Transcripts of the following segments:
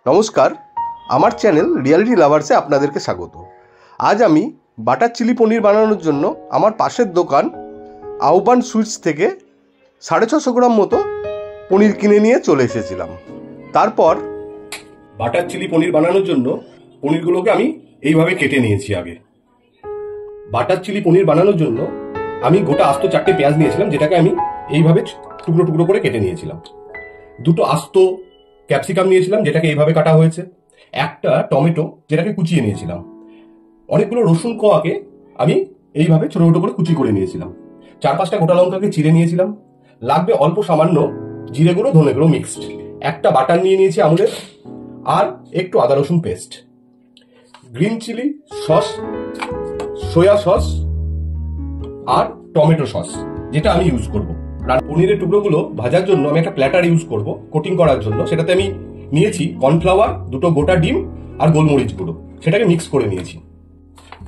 নমস্কার, আমার channel reality লাভার্সে আপনাদেরকে স্বাগত। আজ আমি বাটার চিলি পনির বানানোর জন্য আমার পাশের দোকান আহ্বান সুইটস থেকে 650 গ্রাম মতো পনির কিনে নিয়ে চলে এসেছিলাম। তারপর বাটার চিলি পনির বানানোর জন্য পনিরগুলোকে আমি এইভাবে কেটে নিয়েছি। আগে বাটার চিলি পনির বানানোর জন্য আমি গোটা আস্ত 4টে পেঁয়াজ নিয়েছিলাম, যেটাকে আমি এইভাবে টুকরো টুকরো করে কেটে নিয়েছিলাম। 2টো আস্ত ক্যাপসিকাম নিয়েছিলাম, যেটাকে এইভাবে কাটা হয়েছে। একটা টমেটো, যেটাকে কুচিয়ে নিয়েছিলাম। অনেকগুলো রসুন কোয়াকে আমি এইভাবে ছোট ছোট করে কুচি করে নিয়েছিলাম। 4-5টা গোটা লঙ্কাকে চিড়ে নিয়েছিলাম। লাগবে অল্প সামান্য জিরে গুঁড়ো, ধনে গুঁড়ো মিক্সড। একটা বাটার নিয়ে নিয়েছি আমুলের, আর একটু আদা রসুন paste, green chilli sauce, soya sauce আর টমেটো সস, যেটা আমি ইউজ করব। পনিরের টুকরোগুলো ভাজার জন্য আমি একটা প্ল্যাটার ইউজ করব কোটিং করার জন্য। সেটাতে আমি নিয়েছি কর্নফ্লাওয়ার, 2টো গোটা ডিম আর গোলমরিচ গুঁড়ো, সেটাকে মিক্স করে নিয়েছি।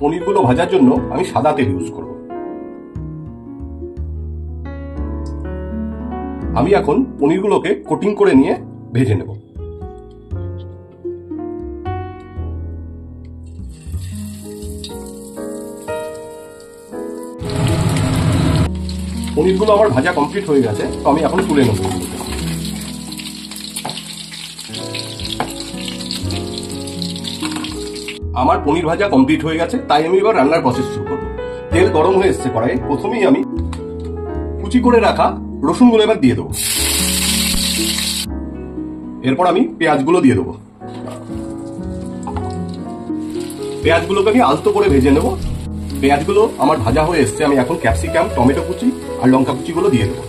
পনিরগুলো ভাজার জন্য আমি সাদা তেল ইউজ করব। আমি এখন পনিরগুলোকে কোটিং করে নিয়ে ভেজে নেব। পনিরগুলো আমার ভাজা কমপ্লিট হয়ে গেছে, তো আমি এখন তুলে নেব। আমার পনির ভাজা কমপ্লিট হয়ে গেছে, তাই আমি এবার রান্নার প্রসেস শুরু করব। তেল গরম হয়ে এসেছে কড়াইয়ে। প্রথমেই আমি কুচি করে রাখা রসুনগুলো এবার দিয়ে দেবো। এরপর আমি পেঁয়াজগুলো দিয়ে দেবো। পেঁয়াজগুলোকে আমি আলতো করে ভেজে নেব। পেঁয়াজগুলো আমার ভাজা হয়ে এসছে, আমি এখন ক্যাপসিকাম, টমেটো কুচি আর লঙ্কা কুচিগুলো দিয়ে দেবো।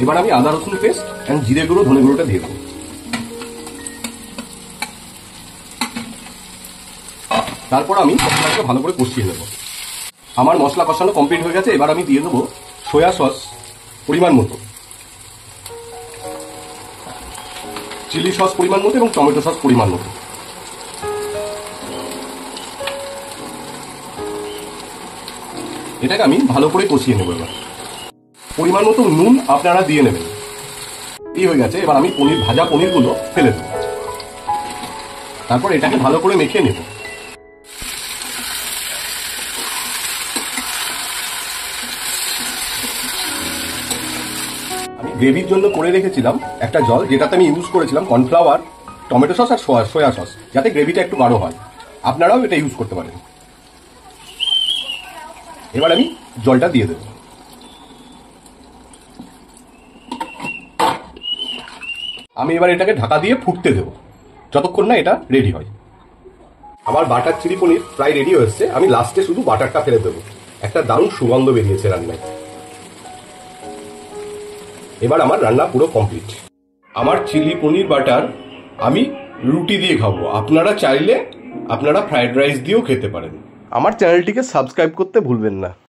এবার আমি আদা রসুন পেস্ট এন্ড জিরে গুঁড়ো, ধনে গুঁড়োটা দিয়ে দেবো। তারপর আমি মশলাটাকে ভালো করে কষিয়ে নেব। আমার মশলা কষানো কমপ্লিট হয়ে গেছে। এবার আমি দিয়ে দেবো সয়া সস পরিমাণ মতো, চিলি সস পরিমাণ মতো এবং টমেটো সস পরিমাণ মতো। এটাকে আমি ভালো করে কষিয়ে নেব। এবার পরিমাণ মতো নুন আপনারা দিয়ে নেবেন। এই হয়ে গেছে। এবার আমি ভাজা পনিরগুলো ফেলে দেব। তারপর এটাকে ভালো করে মেখে নেব। আমি গ্রেভির জন্য করে রেখেছিলাম একটা জল, যেটাতে আমি ইউজ করেছিলাম কর্নফ্লাওয়ার, টমেটো সস আর সয়া সস, যাতে গ্রেভিটা একটু গাঢ় হয়। আপনারাও এটা ইউজ করতে পারেন। এবার আমি জলটা দিয়ে দেব। আমি এবার এটাকে ঢাকা দিয়ে ফুটতে দেব, যতক্ষণ না এটা রেডি হয়। আমার বাটার চিলি পনির প্রায় রেডি হয়েছে। আমি লাস্টে শুধু বাটারটা ফেলে দেবো। একটা দারুণ সুগন্ধ বেরিয়েছে রান্নায়। এবার আমার রান্না পুরো কমপ্লিট। আমার চিলি পনির বাটার আমি রুটি দিয়ে খাবো। আপনারা চাইলে আপনারা ফ্রাইড রাইস দিয়েও খেতে পারেন। আমার চ্যানেলটিকে সাবস্ক্রাইব করতে ভুলবেন না।